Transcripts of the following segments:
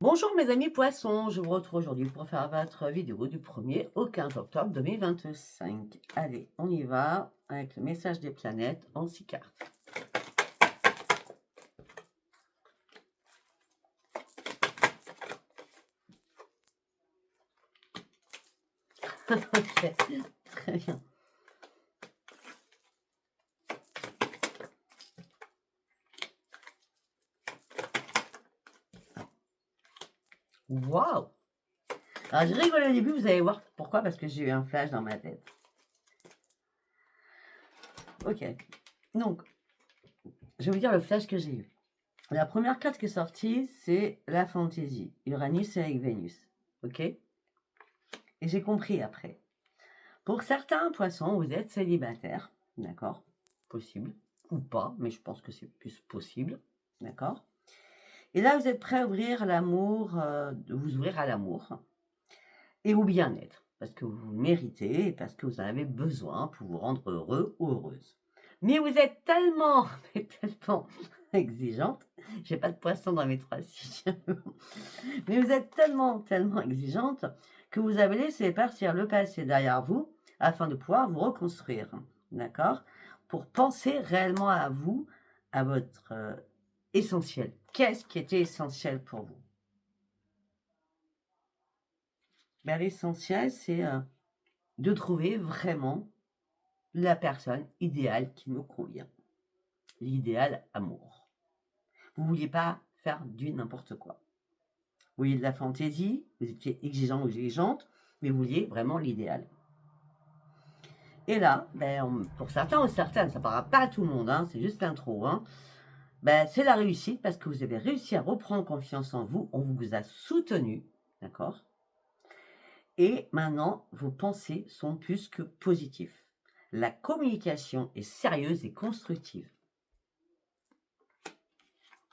Bonjour mes amis poissons, je vous retrouve aujourd'hui pour faire votre vidéo du 1er au 15 octobre 2025. Allez, on y va avec le message des planètes en 6 cartes. Ok, très bien. Waouh! Alors j'ai rigolé au début, vous allez voir pourquoi, parce que j'ai eu un flash dans ma tête. Ok, donc je vais vous dire le flash que j'ai eu. La première carte qui est sortie, c'est la fantaisie, Uranus avec Vénus. Ok? Et j'ai compris après. Pour certains poissons, vous êtes célibataire, d'accord? Possible, ou pas, mais je pense que c'est plus possible, d'accord? Et là, vous êtes prêt à ouvrir l'amour, de vous ouvrir à l'amour et au bien-être, parce que vous le méritez et parce que vous en avez besoin pour vous rendre heureux ou heureuse. Mais vous êtes tellement, mais tellement exigeante, j'ai pas de poisson dans mes 3 signes, mais vous êtes tellement, tellement exigeante que vous avez laissé partir le passé derrière vous afin de pouvoir vous reconstruire, d'accord? Pour penser réellement à vous, à votre essentiel. Qu'est-ce qui était essentiel pour vous? Ben, l'essentiel, c'est de trouver vraiment la personne idéale qui me convient. L'idéal amour. Vous ne vouliez pas faire du n'importe quoi. Vous vouliez de la fantaisie, vous étiez exigeant ou exigeante, mais vous vouliez vraiment l'idéal. Et là, ben, pour certains ou certaines, ça ne parlera pas à tout le monde, hein, c'est juste l'intro, hein, ben, c'est la réussite parce que vous avez réussi à reprendre confiance en vous, on vous a soutenu, d'accord? Et maintenant, vos pensées sont plus que positives. La communication est sérieuse et constructive.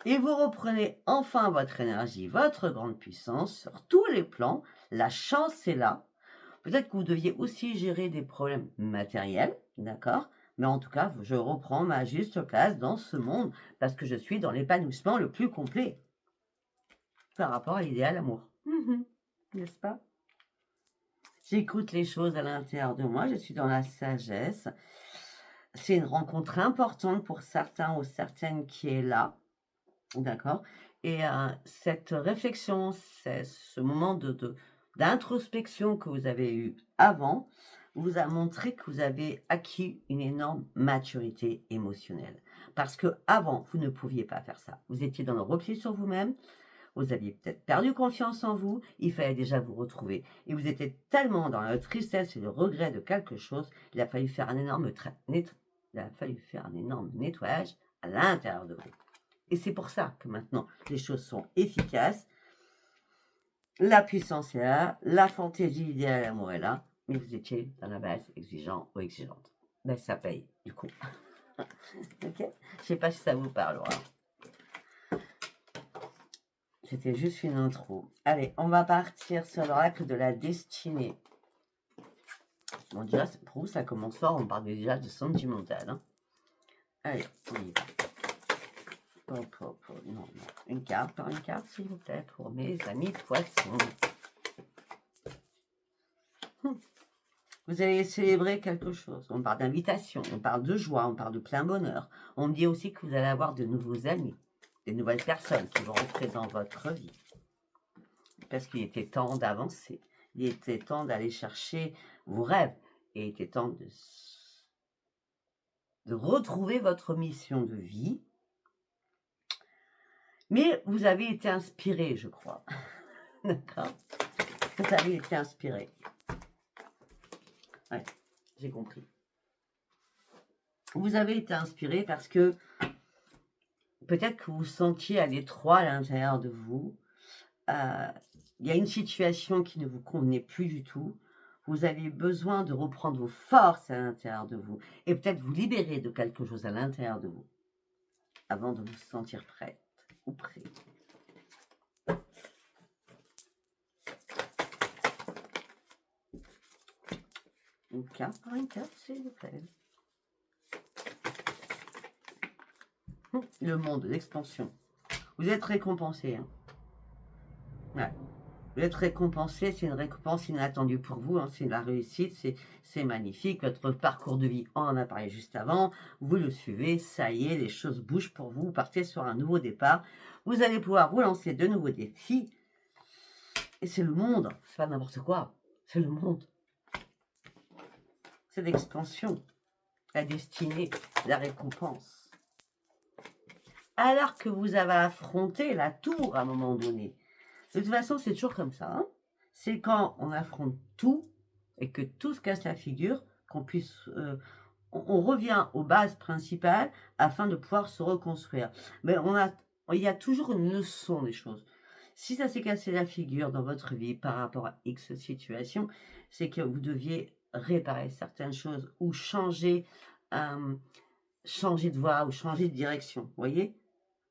Et vous reprenez enfin votre énergie, votre grande puissance sur tous les plans. La chance est là. Peut-être que vous deviez aussi gérer des problèmes matériels, d'accord? Mais en tout cas, je reprends ma juste place dans ce monde parce que je suis dans l'épanouissement le plus complet par rapport à l'idéal amour. N'est-ce pas? J'écoute les choses à l'intérieur de moi, je suis dans la sagesse. C'est une rencontre importante pour certains ou certaines qui est là, d'accord? Et cette réflexion, ce moment d'introspection que vous avez eu avant, vous a montré que vous avez acquis une énorme maturité émotionnelle. Parce que avant, vous ne pouviez pas faire ça. Vous étiez dans le repli sur vous-même, vous aviez peut-être perdu confiance en vous, il fallait déjà vous retrouver. Et vous étiez tellement dans la tristesse et le regret de quelque chose, il a fallu faire un énorme, nettoyage à l'intérieur de vous. Et c'est pour ça que maintenant, les choses sont efficaces. La puissance est là, la fantaisie idéale l'amour est là, mais vous étiez dans la base exigeant ou exigeante. Ben, ça paye, du coup. Ok? Je sais pas si ça vous parlera. C'était juste une intro. Allez, on va partir sur l'oracle de la destinée. Bon, déjà, pour vous, ça commence fort. On parle déjà de sentimental. Hein. Allez, on y va. Non, non. Une carte par une carte, s'il vous plaît, pour mes amis poissons. Vous allez célébrer quelque chose. On parle d'invitation, on parle de joie, on parle de plein bonheur. On me dit aussi que vous allez avoir de nouveaux amis, des nouvelles personnes qui vont rentrer dans votre vie. Parce qu'il était temps d'avancer. Il était temps d'aller chercher vos rêves. Et il était temps de retrouver votre mission de vie. Mais vous avez été inspiré, je crois. D'accord? Vous avez été inspiré. Ouais, j'ai compris. Vous avez été inspiré parce que peut-être que vous vous sentiez à l'étroit à l'intérieur de vous. Il y a une situation qui ne vous convenait plus du tout. Vous avez besoin de reprendre vos forces à l'intérieur de vous et peut-être vous libérer de quelque chose à l'intérieur de vous avant de vous sentir prête ou prêt. Une carte par une carte, s'il vous plaît. Le monde, l'expansion. Vous êtes récompensé. Hein. Vous êtes récompensé, c'est une récompense inattendue pour vous, hein, c'est la réussite, c'est magnifique. Votre parcours de vie, on en a parlé juste avant, vous le suivez, ça y est, les choses bougent pour vous, vous partez sur un nouveau départ. Vous allez pouvoir vous lancer de nouveaux défis. Et c'est le monde, c'est pas n'importe quoi, c'est le monde. C'est l'expansion, la destinée, la récompense. Alors que vous avez affronté la tour à un moment donné. De toute façon, c'est toujours comme ça. Hein, c'est quand on affronte tout et que tout se casse la figure qu'on puisse... on revient aux bases principales afin de pouvoir se reconstruire. Mais il y a toujours une leçon des choses. Si ça s'est cassé la figure dans votre vie par rapport à X situation, c'est que vous deviez réparer certaines choses ou changer de voie ou changer de direction. Vous voyez?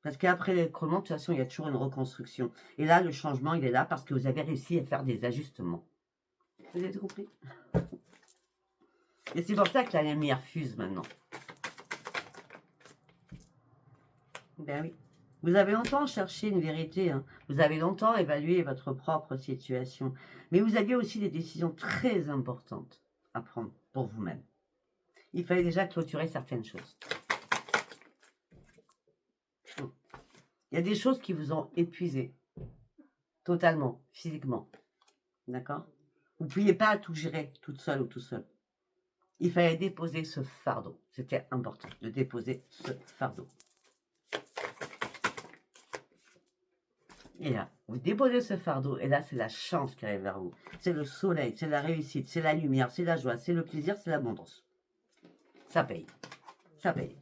Parce qu'après l'écroulement, de toute façon, il y a toujours une reconstruction. Et là, le changement, il est là parce que vous avez réussi à faire des ajustements. Vous avez compris? Et c'est pour ça que la lumière fuse maintenant. Ben oui. Vous avez longtemps cherché une vérité. Hein. Vous avez longtemps évalué votre propre situation. Mais vous aviez aussi des décisions très importantes à prendre pour vous-même. Il fallait déjà clôturer certaines choses. Il y a des choses qui vous ont épuisé. Totalement, physiquement. D'accord? Vous ne pouviez pas tout gérer toute seule ou tout seul. Il fallait déposer ce fardeau. C'était important de déposer ce fardeau. Et là, vous déposez ce fardeau, et là, c'est la chance qui arrive vers vous. C'est le soleil, c'est la réussite, c'est la lumière, c'est la joie, c'est le plaisir, c'est l'abondance. Ça paye. Ça paye.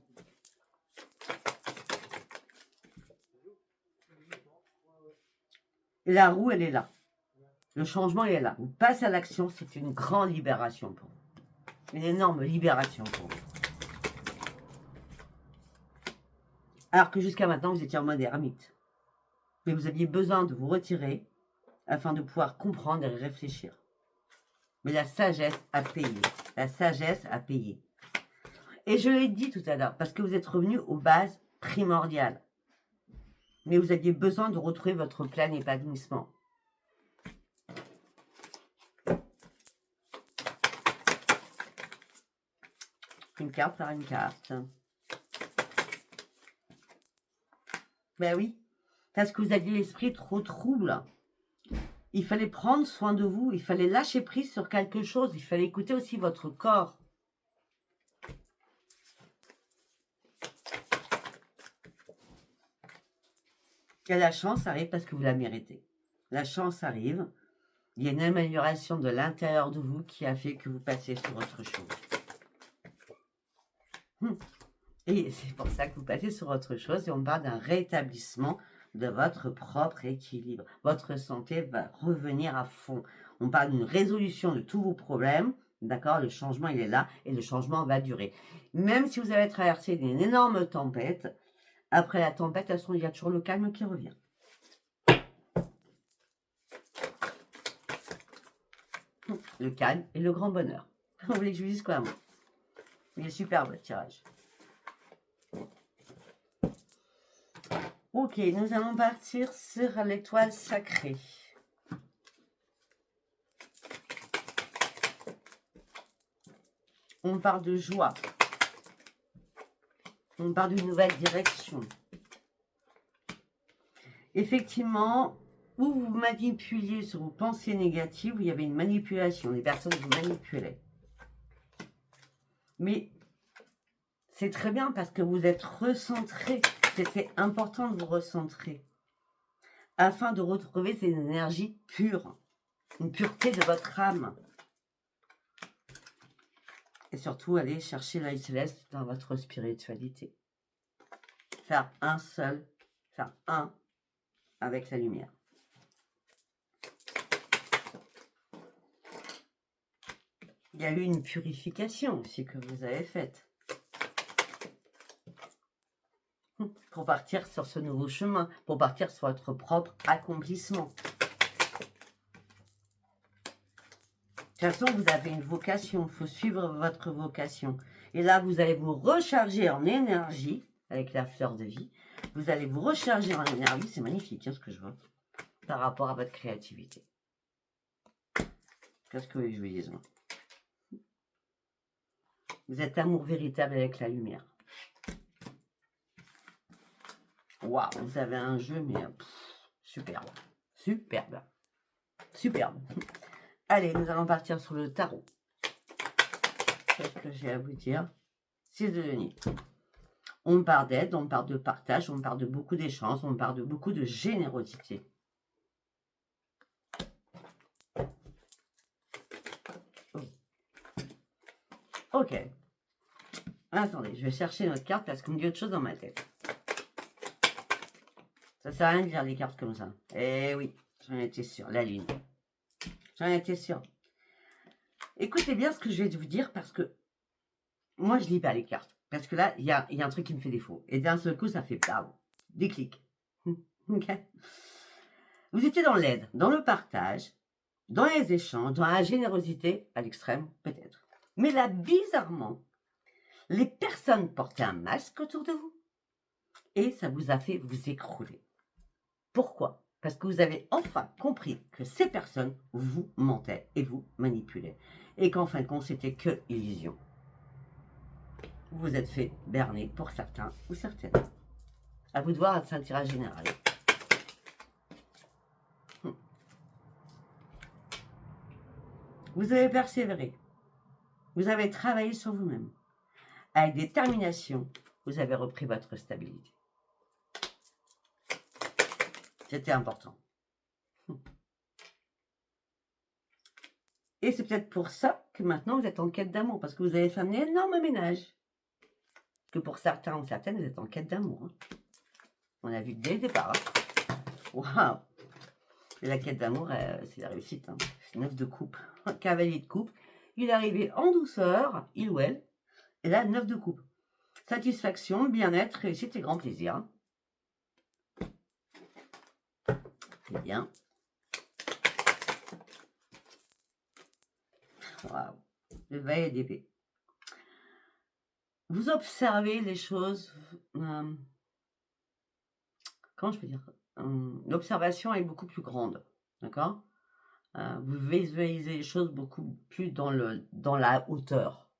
Et la roue, elle est là. Le changement, il est là. Vous passez à l'action, c'est une grande libération pour vous. Une énorme libération pour vous. Alors que jusqu'à maintenant, vous étiez en mode ermite. Mais vous aviez besoin de vous retirer afin de pouvoir comprendre et réfléchir. Mais la sagesse a payé. La sagesse a payé. Et je l'ai dit tout à l'heure, parce que vous êtes revenu aux bases primordiales. Mais vous aviez besoin de retrouver votre plein épanouissement. Une carte par une carte. Ben oui, parce que vous aviez l'esprit trop trouble. Il fallait prendre soin de vous, il fallait lâcher prise sur quelque chose, il fallait écouter aussi votre corps. Et la chance arrive parce que vous la méritez. La chance arrive, il y a une amélioration de l'intérieur de vous qui a fait que vous passez sur autre chose. Et c'est pour ça que vous passez sur autre chose et on parle d'un rétablissement de votre propre équilibre. Votre santé va revenir à fond. On parle d'une résolution de tous vos problèmes. D'accord? Le changement, il est là et le changement va durer. Même si vous avez traversé une énorme tempête, après la tempête, il y a toujours le calme qui revient. Le calme et le grand bonheur. Vous voulez que je vous dise quoi, moi? Il est superbe, le tirage. Ok, nous allons partir sur l'étoile sacrée. On parle de joie. On parle d'une nouvelle direction. Effectivement, où vous manipuliez sur vos pensées négatives, où il y avait une manipulation, les personnes vous manipulaient. Mais c'est très bien parce que vous êtes recentré. C'était important de vous recentrer afin de retrouver ces énergies pures, une pureté de votre âme. Et surtout, aller chercher l'œil céleste dans votre spiritualité. Faire un seul, faire un avec la lumière. Il y a eu une purification aussi que vous avez faite. Pour partir sur ce nouveau chemin, pour partir sur votre propre accomplissement. De toute façon, vous avez une vocation, il faut suivre votre vocation. Et là, vous allez vous recharger en énergie, avec la fleur de vie. Vous allez vous recharger en énergie, c'est magnifique hein, ce que je vois, par rapport à votre créativité. Qu'est-ce que je vous dise, moi? Vous êtes amour véritable avec la lumière. Waouh, vous avez un jeu, mais superbe. Superbe. Superbe. Allez, nous allons partir sur le tarot. Qu'est-ce que j'ai à vous dire? 6 de denier. On parle d'aide, on parle de partage, on parle de beaucoup d'échanges, on parle de beaucoup de générosité. Ok. Attendez, je vais chercher notre carte parce qu'il me dit autre chose dans ma tête. Ça sert à rien de lire les cartes comme ça. Eh oui, j'en étais sûre. La lune. J'en étais sûre. Écoutez bien ce que je vais vous dire parce que moi, je lis pas les cartes. Parce que là, il y a un truc qui me fait défaut. Et d'un seul coup, ça fait des clics. Ok. Vous étiez dans l'aide, dans le partage, dans les échanges, dans la générosité, à l'extrême, peut-être. Mais là, bizarrement, les personnes portaient un masque autour de vous et ça vous a fait vous écrouler. Pourquoi? Parce que vous avez enfin compris que ces personnes vous mentaient et vous manipulaient. Et qu'en fin de compte, c'était que illusion. Vous vous êtes fait berner pour certains ou certaines. À vous de voir, c'est un tirage général. Vous avez persévéré. Vous avez travaillé sur vous-même. Avec détermination, vous avez repris votre stabilité. C'était important. Et c'est peut-être pour ça que maintenant vous êtes en quête d'amour, parce que vous avez fait un énorme ménage. Que pour certains ou certaines, vous êtes en quête d'amour. Hein. On a vu dès le départ. Hein. Waouh! Et la quête d'amour, c'est la réussite. Hein. 9 de coupe. Cavalier de coupe. Il est arrivé en douceur, il ou elle. Et là, 9 de coupe. Satisfaction, bien-être, réussite et grand plaisir. C'est bien. Waouh. Le valet d'épée. Vous observez les choses. Comment je peux dire? L'observation est beaucoup plus grande. D'accord? Vous visualisez les choses beaucoup plus dans la hauteur.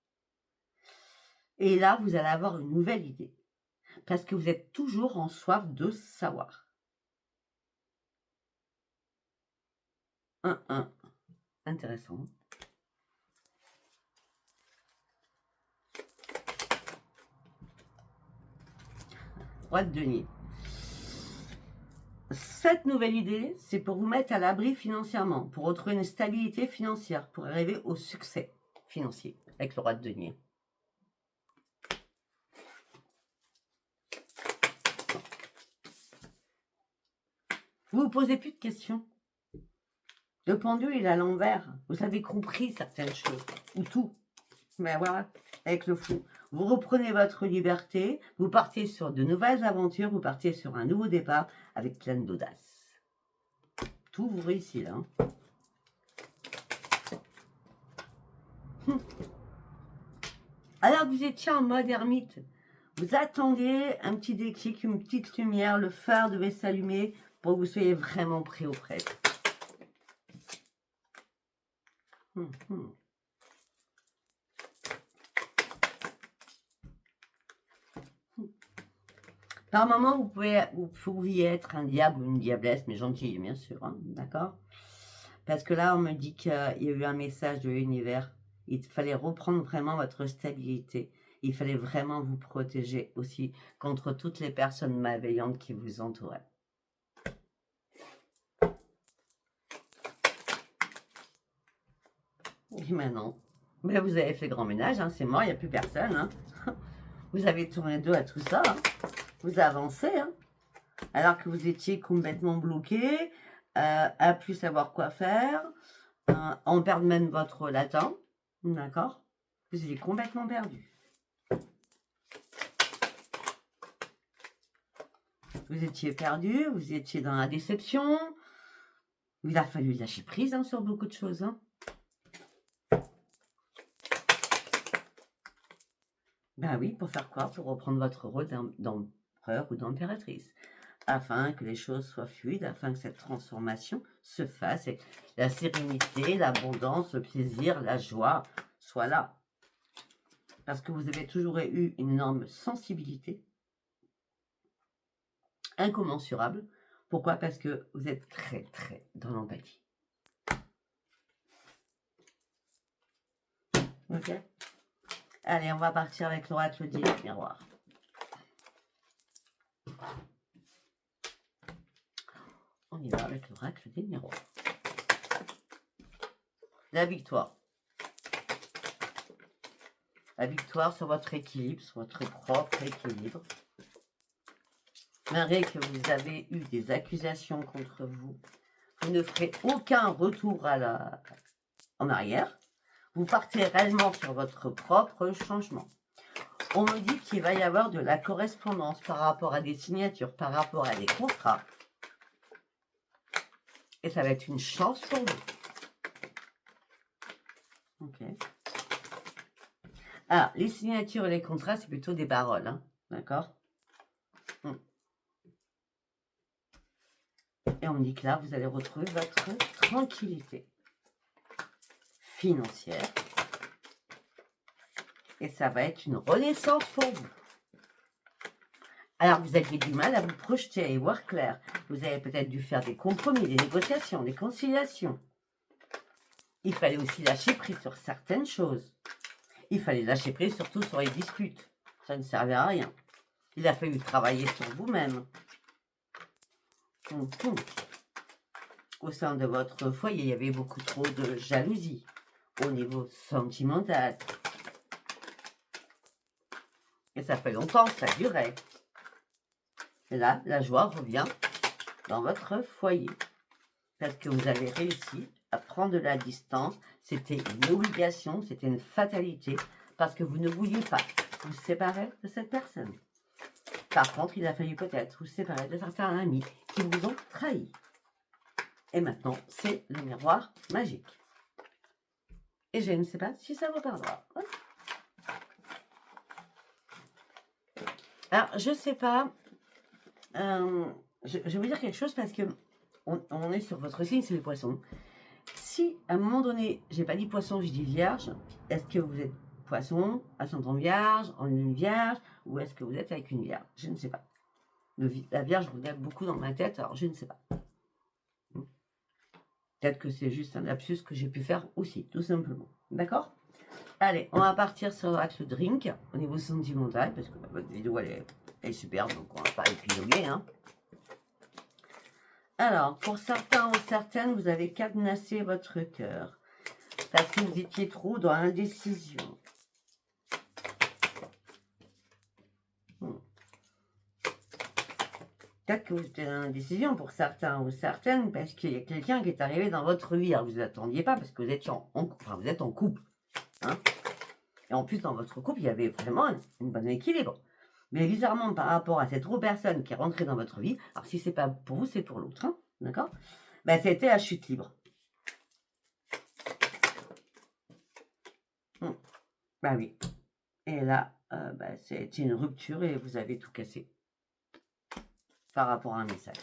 Et là, vous allez avoir une nouvelle idée. Parce que vous êtes toujours en soif de savoir. 1. Intéressant. Roi de denier. Cette nouvelle idée, c'est pour vous mettre à l'abri financièrement, pour retrouver une stabilité financière, pour arriver au succès financier avec le roi de denier. Vous vous posez plus de questions. Le pendule, il est à l'envers. Vous avez compris certaines choses, ou tout. Mais voilà, avec le fou. Vous reprenez votre liberté, vous partez sur de nouvelles aventures, vous partez sur un nouveau départ avec plein d'audace. Tout vous réussit là. Alors que vous étiez en mode ermite, vous attendiez un petit déclic, une petite lumière, le phare devait s'allumer pour que vous soyez vraiment prêt au prêt. Par moment, vous pouviez être un diable ou une diablesse, mais gentille, bien sûr, hein, d'accord? Parce que là, on me dit qu'il y a eu un message de l'univers. Il fallait reprendre vraiment votre stabilité. Il fallait vraiment vous protéger aussi contre toutes les personnes malveillantes qui vous entouraient. Et maintenant, mais vous avez fait grand ménage, hein, c'est mort, il n'y a plus personne. Hein. Vous avez tourné deux à tout ça. Hein. Vous avancez. Hein. Alors que vous étiez complètement bloqué, à plus savoir quoi faire, en perdre même votre latin. D'accord? Vous étiez complètement perdu. Vous étiez perdu, vous étiez dans la déception. Il a fallu lâcher prise hein, sur beaucoup de choses. Hein. Ben oui, pour faire quoi? Pour reprendre votre rôle d'empereur ou d'impératrice. afin que les choses soient fluides, afin que cette transformation se fasse et la sérénité, l'abondance, le plaisir, la joie soient là. Parce que vous avez toujours eu une énorme sensibilité, incommensurable. Pourquoi? Parce que vous êtes très, très dans l'empathie. Ok? Allez, on va partir avec l'oracle des miroirs. On y va avec l'oracle des miroirs. La victoire. La victoire sur votre équilibre, sur votre propre équilibre. Malgré que vous avez eu des accusations contre vous, vous ne ferez aucun retour en arrière. Vous partez réellement sur votre propre changement. On me dit qu'il va y avoir de la correspondance par rapport à des signatures, par rapport à des contrats. Et ça va être une chance pour vous. Ok. Alors, les signatures et les contrats, c'est plutôt des paroles. Hein, d'accord? Et on me dit que là, vous allez retrouver votre tranquillité financière. Et ça va être une renaissance pour vous. Alors, vous aviez du mal à vous projeter, à y voir clair. Vous avez peut-être dû faire des compromis, des négociations, des conciliations. Il fallait aussi lâcher prise sur certaines choses. Il fallait lâcher prise surtout sur les disputes. Ça ne servait à rien. Il a fallu travailler sur vous-même. Au sein de votre foyer, il y avait beaucoup trop de jalousie au niveau sentimental. Et ça fait longtemps que ça durait. Et là, la joie revient dans votre foyer. Parce que vous avez réussi à prendre de la distance. C'était une obligation, c'était une fatalité. Parce que vous ne vouliez pas vous séparer de cette personne. Par contre, il a fallu peut-être vous séparer de certains amis qui vous ont trahi. Et maintenant, c'est le miroir magique. Et je ne sais pas si ça vous parlera. Ouais. Alors, je ne sais pas. Je vais vous dire quelque chose parce que on est sur votre signe, c'est les poissons. Si à un moment donné, j'ai pas dit poisson, je dis vierge, est-ce que vous êtes poisson, ascendant vierge, en lune vierge, ou est-ce que vous êtes avec une vierge? Je ne sais pas. La vierge vous aide beaucoup dans ma tête, alors je ne sais pas. Peut-être que c'est juste un lapsus que j'ai pu faire aussi, tout simplement. D'accord? Allez, on va partir sur l'oracle drink au niveau sentimental, parce que votre vidéo elle est superbe, donc on va pas épiloguer. Hein. Alors, pour certains ou certaines, vous avez cadenassé votre cœur, parce que vous étiez trop dans l'indécision. Peut-être que vous êtes dans l'indécision pour certains ou certaines, parce qu'il y a quelqu'un qui est arrivé dans votre vie. Alors, vous ne attendiez pas, parce que vous êtes vous êtes en couple. Hein. Et en plus, dans votre couple, il y avait vraiment un bon équilibre. Mais bizarrement, par rapport à cette autre personne qui est rentrée dans votre vie, alors si c'est pas pour vous, c'est pour l'autre, hein, d'accord? Ben, c'était la chute libre. Ben oui. Et là, c'est une rupture et vous avez tout cassé. Par rapport à un message.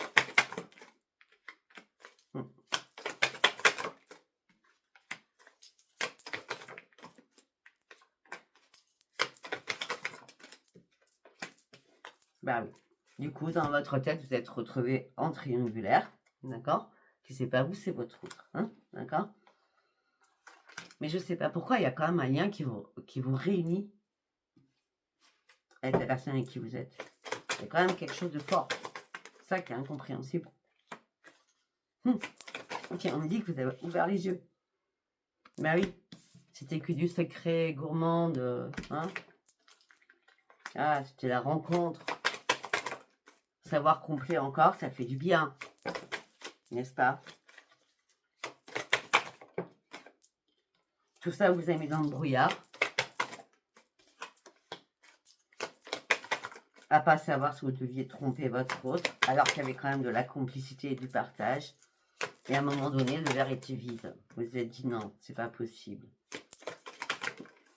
Ben oui. Du coup, dans votre tête, vous êtes retrouvé en triangulaire, d'accord? Si c'est pas vous, c'est votre autre, hein, d'accord? Mais je sais pas pourquoi, il y a quand même un lien qui vous réunit avec la personne avec qui vous êtes. Il y a quand même quelque chose de fort. C'est ça qui est incompréhensible. Ok, on me dit que vous avez ouvert les yeux. Ben oui, c'était que du secret gourmand hein? Ah, c'était la rencontre. Savoir complet encore, ça fait du bien. N'est-ce pas? Tout ça vous a mis dans le brouillard. À pas savoir si vous deviez tromper votre autre, alors qu'il y avait quand même de la complicité et du partage. Et à un moment donné, le verre était vide. Vous vous êtes dit non, c'est pas possible.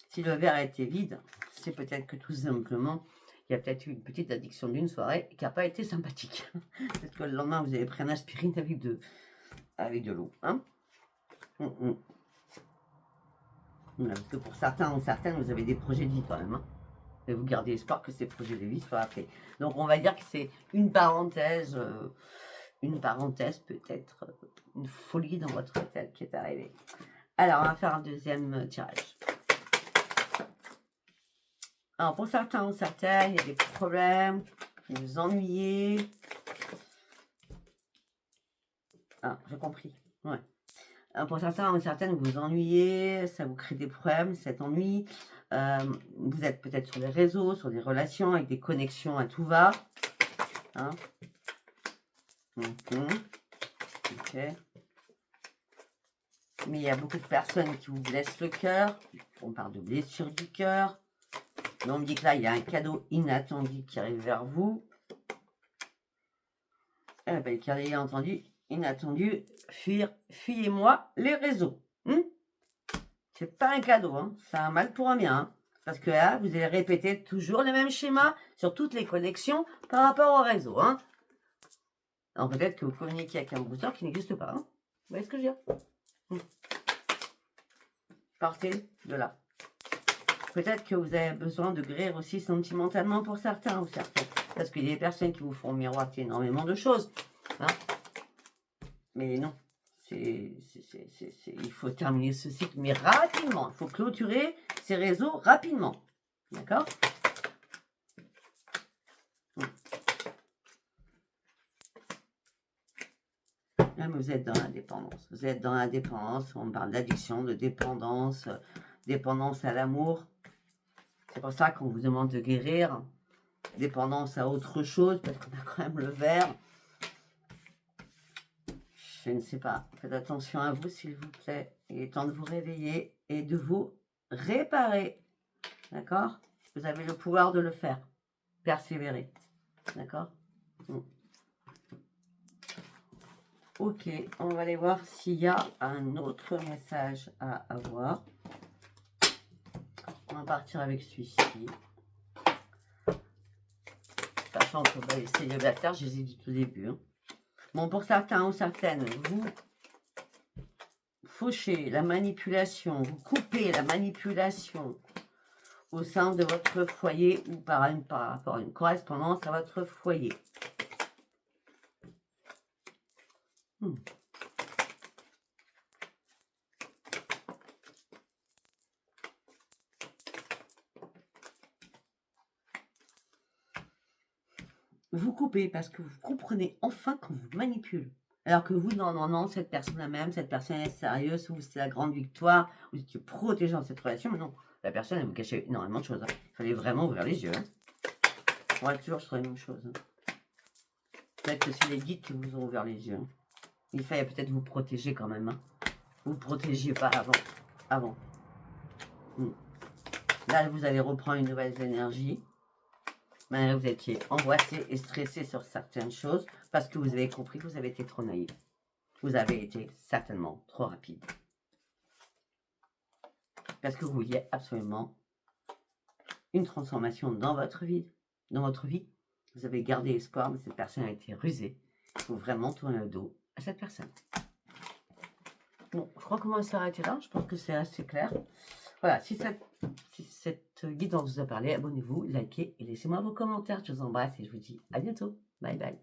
Si le verre était vide, c'est peut-être que tout simplement, il y a peut-être eu une petite addiction d'une soirée qui n'a pas été sympathique. Peut-être que le lendemain, vous avez pris un aspirine avec de l'eau. Hein. Parce que pour certains ou certaines, vous avez des projets de vie quand même. Hein. Et vous gardez espoir que ces projets de vie soient faits. Donc on va dire que c'est une parenthèse peut-être, une folie dans votre tête qui est arrivée. Alors, on va faire un deuxième tirage. Alors, pour certains ou certaines, il y a des problèmes, vous vous ennuyez. Ah, j'ai compris. Ouais. Alors, pour certains ou certaines, vous vous ennuyez, ça vous crée des problèmes, cet ennui. Vous êtes peut-être sur les réseaux, sur des relations, avec des connexions à tout va. Hein. Ok. Mais il y a beaucoup de personnes qui vous blessent le cœur. On parle de blessure du cœur. Mais on me dit que là, il y a un cadeau inattendu qui arrive vers vous. Eh ben, cadeau inattendu, fuyez-moi les réseaux. C'est pas un cadeau, hein. C'est un mal pour un bien. Hein. Parce que là, vous allez répéter toujours les mêmes schémas sur toutes les connexions par rapport au réseau. Hein. Alors peut-être que vous communiquez avec un booster qui n'existe pas. Hein. Vous voyez ce que je veux dire? Partez de là. Peut-être que vous avez besoin de guérir aussi sentimentalement pour certains ou certaines. Parce qu'il y a des personnes qui vous font miroiter énormément de choses. Hein. Mais non. Il faut terminer ce cycle, mais rapidement. Il faut clôturer ces réseaux rapidement. D'accord? Là, vous êtes dans l'indépendance. Vous êtes dans l'indépendance. On parle d'addiction, de dépendance, dépendance à l'amour. C'est pour ça qu'on vous demande de guérir. Dépendance à autre chose, parce qu'on a quand même le verre. Je ne sais pas. Faites attention à vous, s'il vous plaît. Il est temps de vous réveiller et de vous réparer. D'accord? Vous avez le pouvoir de le faire. Persévérer. D'accord? Ok, on va aller voir s'il y a un autre message à avoir. On va partir avec celui-ci. Sachant que les célibataires, je les ai dit tout au début. Hein. Bon, pour certains ou certaines, vous fauchez la manipulation, vous coupez la manipulation au sein de votre foyer ou par rapport à une correspondance à votre foyer. Vous coupez parce que vous comprenez enfin qu'on vous manipule. Alors que vous, non, cette personne-là même, cette personne est sérieuse, ou c'est la grande victoire, vous étiez protégé dans cette relation, mais non, la personne, elle vous cachait énormément de choses. Hein. Il fallait vraiment ouvrir les yeux. Hein. On va toujours sur la même chose. Hein. Peut-être que c'est les guides qui vous ont ouvert les yeux. Hein. Il fallait peut-être vous protéger quand même. Hein. Vous ne protégiez pas avant. Là, vous allez reprendre une nouvelle énergie. Mais vous étiez angoissé et stressé sur certaines choses parce que vous avez compris que vous avez été trop naïf. Vous avez été certainement trop rapide. Parce que vous vouliez absolument une transformation dans votre vie. Vous avez gardé espoir, mais cette personne a été rusée. Il faut vraiment tourner le dos à cette personne. Bon, je crois qu'on va s'arrêter là. Je pense que c'est assez clair. Voilà, si cette guidance vous a parlé, abonnez-vous, likez et laissez-moi vos commentaires. Je vous embrasse et je vous dis à bientôt. Bye bye.